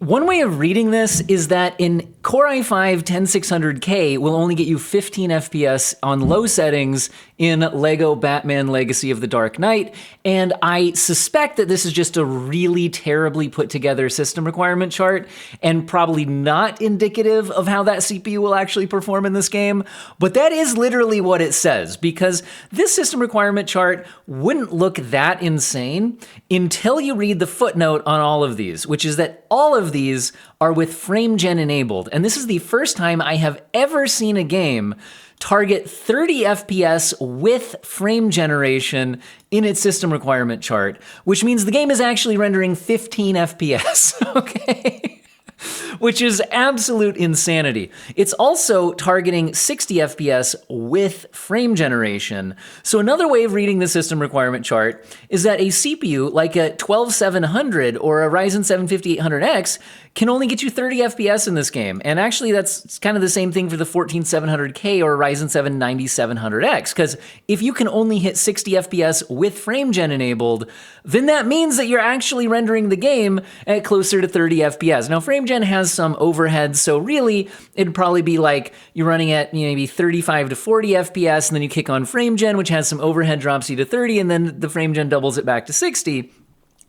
One way of reading this is that in Core i5-10600K will only get you 15 FPS on low settings in LEGO Batman Legacy of the Dark Knight, and I suspect that this is just a really terribly put together system requirement chart and probably not indicative of how that CPU will actually perform in this game, but that is literally what it says, because this system requirement chart wouldn't look that insane until you read the footnote on all of these, which is that all of these are with frame gen enabled. And this is the first time I have ever seen a game target 30 FPS with frame generation in its system requirement chart, which means the game is actually rendering 15 FPS, okay? Which is absolute insanity. It's also targeting 60 FPS with frame generation. So another way of reading the system requirement chart is that a CPU like a 12700 or a Ryzen 7 5800X can only get you 30 FPS in this game. And actually that's kind of the same thing for the 14700K or Ryzen 7 9700X, because if you can only hit 60 FPS with frame gen enabled, then that means that you're actually rendering the game at closer to 30 FPS. Now frame gen has some overhead, so really it'd probably be like you're running at maybe 35 to 40 FPS, and then you kick on frame gen, which has some overhead, drops you to 30, and then the frame gen doubles it back to 60.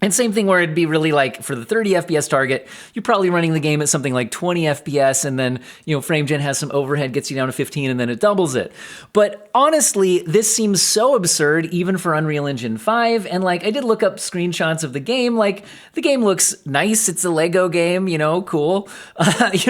And same thing where it'd be really like for the 30 FPS target, you're probably running the game at something like 20 FPS, and then, frame gen has some overhead, gets you down to 15, and then it doubles it. But honestly, this seems so absurd even for Unreal Engine 5, and I did look up screenshots of the game. The game looks nice. It's a Lego game, cool.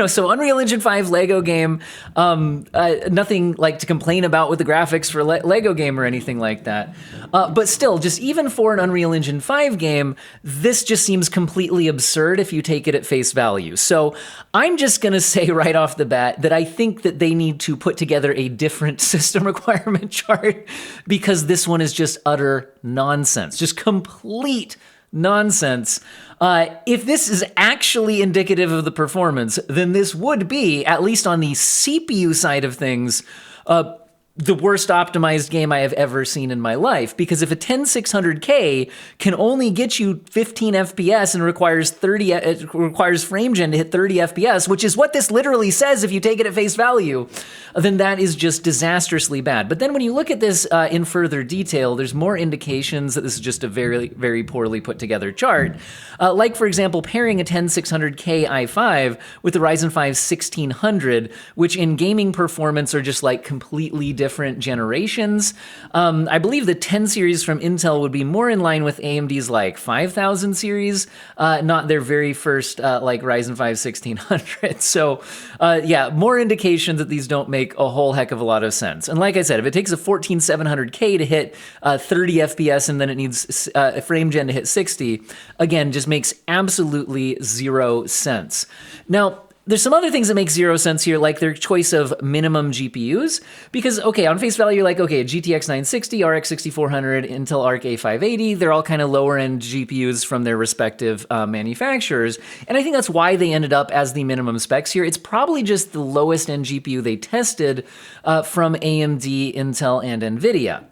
So Unreal Engine 5 Lego game, nothing to complain about with the graphics for Lego game or anything like that. But still, just even for an Unreal Engine 5 game, this just seems completely absurd if you take it at face value. So I'm just going to say right off the bat that I think that they need to put together a different system requirement chart, because this one is just utter nonsense, just complete nonsense. If this is actually indicative of the performance, then this would be, at least on the CPU side of things, the worst optimized game I have ever seen in my life. Because if a 10600K can only get you 15 FPS and requires frame gen to hit 30 FPS, which is what this literally says if you take it at face value, then that is just disastrously bad. But then when you look at this in further detail, there's more indications that this is just a very, very poorly put together chart. Like, for example, pairing a 10600K i5 with the Ryzen 5 1600, which in gaming performance are just completely different generations. I believe the 10 series from Intel would be more in line with AMD's 5000 series, not their very first Ryzen 5 1600. So yeah, more indications that these don't make a whole heck of a lot of sense. And like I said, if it takes a 14700K to hit 30 FPS and then it needs frame gen to hit 60, again, just makes absolutely zero sense. Now, there's some other things that make zero sense here, like their choice of minimum GPUs, because, okay, on face value, a GTX 960, RX 6400, Intel Arc A580, they're all kind of lower-end GPUs from their respective manufacturers, and I think that's why they ended up as the minimum specs here. It's probably just the lowest-end GPU they tested from AMD, Intel, and NVIDIA.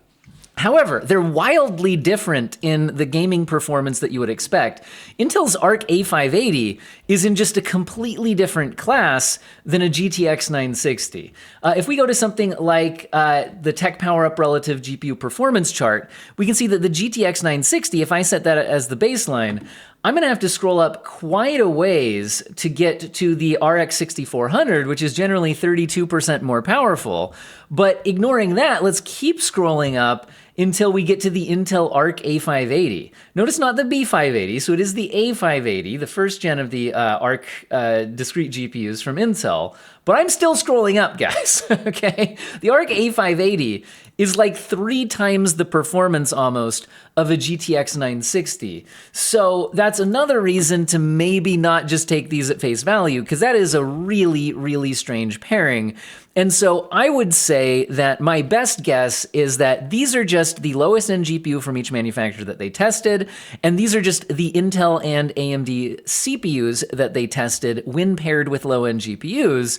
However, they're wildly different in the gaming performance that you would expect. Intel's Arc A580 is in just a completely different class than a GTX 960. If we go to something like the Tech Power Up relative GPU performance chart, we can see that the GTX 960, if I set that as the baseline, I'm going to have to scroll up quite a ways to get to the RX 6400, which is generally 32% more powerful. But ignoring that, let's keep scrolling up until we get to the Intel Arc A580. Notice not the B580, so it is the A580, the first gen of the Arc discrete GPUs from Intel. But I'm still scrolling up, guys, okay? The Arc A580 is 3 times the performance almost of a GTX 960. So that's another reason to maybe not just take these at face value, because that is a really, really strange pairing. And so I would say that my best guess is that these are just the lowest end GPU from each manufacturer that they tested, and these are just the Intel and AMD CPUs that they tested when paired with low-end GPUs,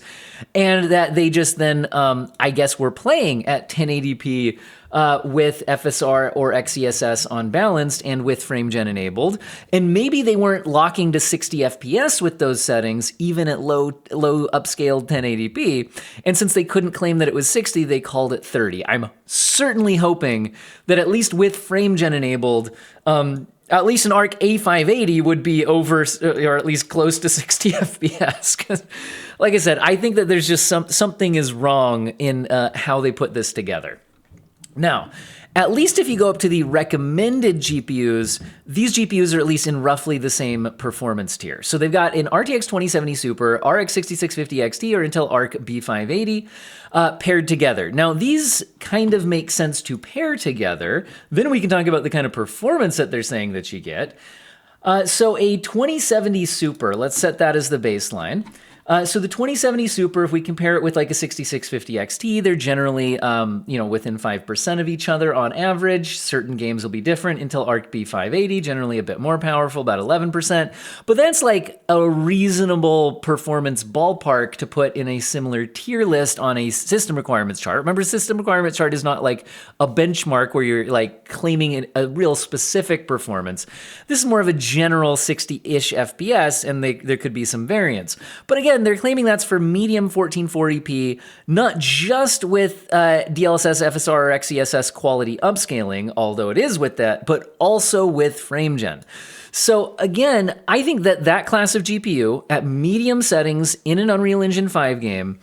and that they just then, I guess, were playing at 1080p with FSR or XeSS unbalanced and with FrameGen enabled. And maybe they weren't locking to 60 FPS with those settings, even at low upscaled 1080p. And since they couldn't claim that it was 60, they called it 30. I'm certainly hoping that at least with FrameGen enabled, at least an ARC A580 would be over, or at least close to 60 FPS. 'Cause, like I said, I think that there's just something is wrong in how they put this together. Now, at least if you go up to the recommended GPUs, these GPUs are at least in roughly the same performance tier. So they've got an RTX 2070 Super, RX 6650 XT, or Intel Arc B580 paired together. Now, these kind of make sense to pair together. Then we can talk about the kind of performance that they're saying that you get. So a 2070 Super, let's set that as the baseline. So the 2070 Super, if we compare it with like a 6650 XT, they're generally, within 5% of each other on average. Certain games will be different. Intel Arc B580, generally a bit more powerful, about 11%. But that's like a reasonable performance ballpark to put in a similar tier list on a system requirements chart. Remember, system requirements chart is not like a benchmark where you're like claiming a real specific performance. This is more of a general 60-ish FPS, and there could be some variance. But again, they're claiming that's for medium 1440p, not just with DLSS, FSR, or XeSS quality upscaling, although it is with that, but also with FrameGen. So again, I think that class of GPU at medium settings in an Unreal Engine 5 game,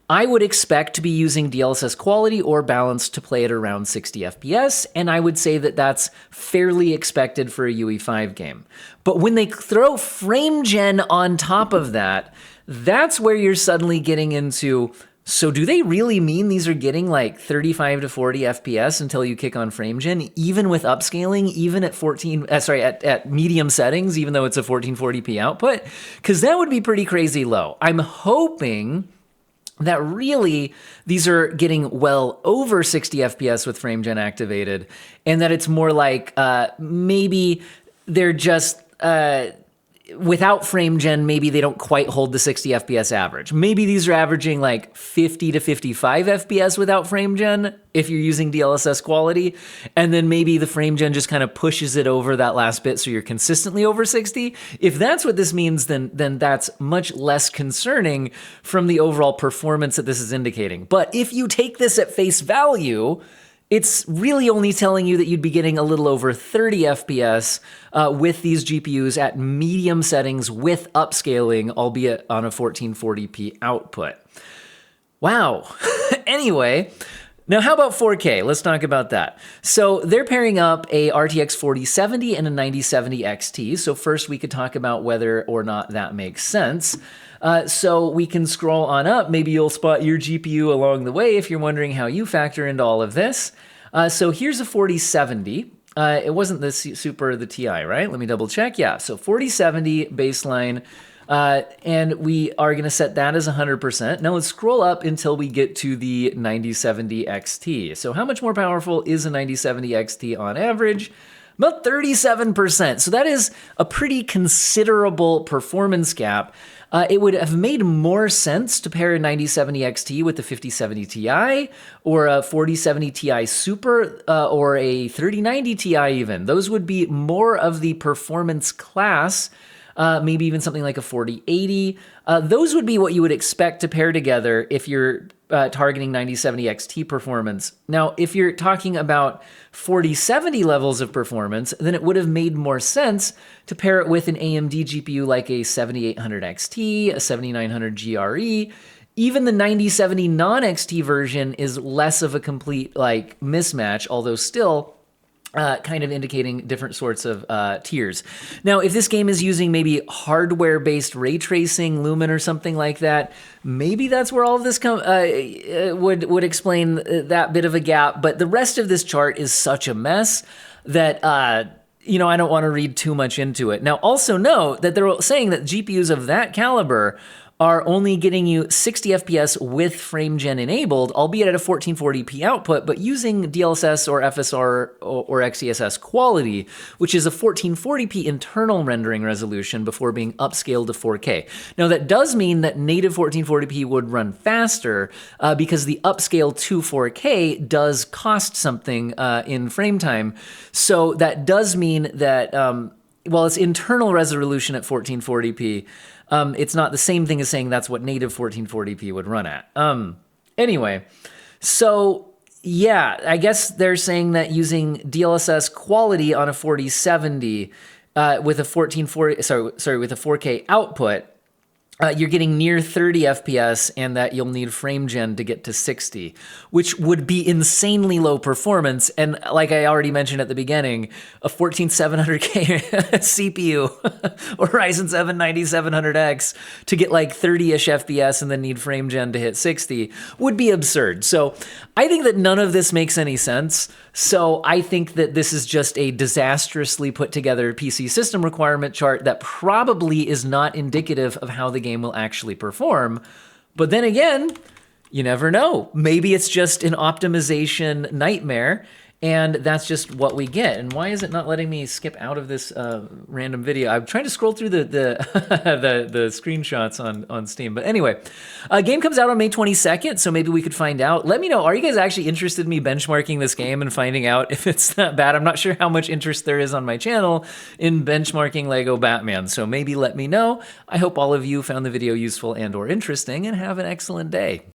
I would expect to be using DLSS quality or balance to play at around 60 FPS, and I would say that that's fairly expected for a UE5 game. But when they throw FrameGen on top of that, that's where you're suddenly getting into, so do they really mean these are getting like 35 to 40 FPS until you kick on FrameGen, even with upscaling, even at at medium settings, even though it's a 1440p output? Because that would be pretty crazy low. I'm hoping that really these are getting well over 60 FPS with FrameGen activated, and that it's more like maybe they're just without FrameGen, maybe they don't quite hold the 60 FPS average. Maybe these are averaging like 50 to 55 FPS without FrameGen if you're using DLSS quality, and then maybe the FrameGen just kind of pushes it over that last bit so you're consistently over 60. If that's what this means, then that's much less concerning from the overall performance that this is indicating. But if you take this at face value, it's really only telling you that you'd be getting a little over 30 FPS with these GPUs at medium settings with upscaling, albeit on a 1440p output. Wow. Anyway, now how about 4K? Let's talk about that. So they're pairing up a RTX 4070 and a 9070 XT. So first we could talk about whether or not that makes sense. So we can scroll on up. Maybe you'll spot your GPU along the way if you're wondering how you factor into all of this. So here's a 4070. It wasn't the Super or the Ti, right? Let me double check. Yeah, so 4070 baseline. And we are going to set that as 100%. Now let's scroll up until we get to the 9070 XT. So how much more powerful is a 9070 XT on average? About 37%. So that is a pretty considerable performance gap. It would have made more sense to pair a 9070 XT with the 5070 Ti or a 4070 Ti Super or a 3090 Ti even. Those would be more of the performance class. Maybe even something like a 4080. Those would be what you would expect to pair together if you're targeting 9070 XT performance. Now, if you're talking about 4070 levels of performance, then it would have made more sense to pair it with an AMD GPU like a 7800 XT, a 7900 GRE. Even the 9070 non-XT version is less of a complete mismatch, although still kind of indicating different sorts of tiers. Now, if this game is using maybe hardware-based ray tracing, Lumen or something like that, maybe that's where all of this would explain that bit of a gap. But the rest of this chart is such a mess that I don't want to read too much into it. Now, also note that they're saying that GPUs of that caliber are only getting you 60 FPS with FrameGen enabled, albeit at a 1440p output, but using DLSS or FSR or XeSS quality, which is a 1440p internal rendering resolution before being upscaled to 4K. Now that does mean that native 1440p would run faster because the upscale to 4K does cost something in frame time. So that does mean that while it's internal resolution at 1440p, it's not the same thing as saying that's what native 1440p would run at. Anyway, so yeah, I guess they're saying that using DLSS quality on a 4070 with a 1440, with a 4K output, you're getting near 30 FPS and that you'll need FrameGen to get to 60, which would be insanely low performance. And like I already mentioned at the beginning, a 14700K CPU or Ryzen 7 9700X to get like 30-ish FPS and then need FrameGen to hit 60 would be absurd. So I think that none of this makes any sense. So I think that this is just a disastrously put together PC system requirement chart that probably is not indicative of how the game will actually perform. But then again, you never know. Maybe it's just an optimization nightmare, and that's just what we get. And why is it not letting me skip out of this random video? I'm trying to scroll through the the screenshots on Steam. But anyway, game comes out on May 22nd, so maybe we could find out. Let me know, are you guys actually interested in me benchmarking this game and finding out if it's that bad? I'm not sure how much interest there is on my channel in benchmarking Lego Batman, so maybe let me know. I hope all of you found the video useful and or interesting, and have an excellent day.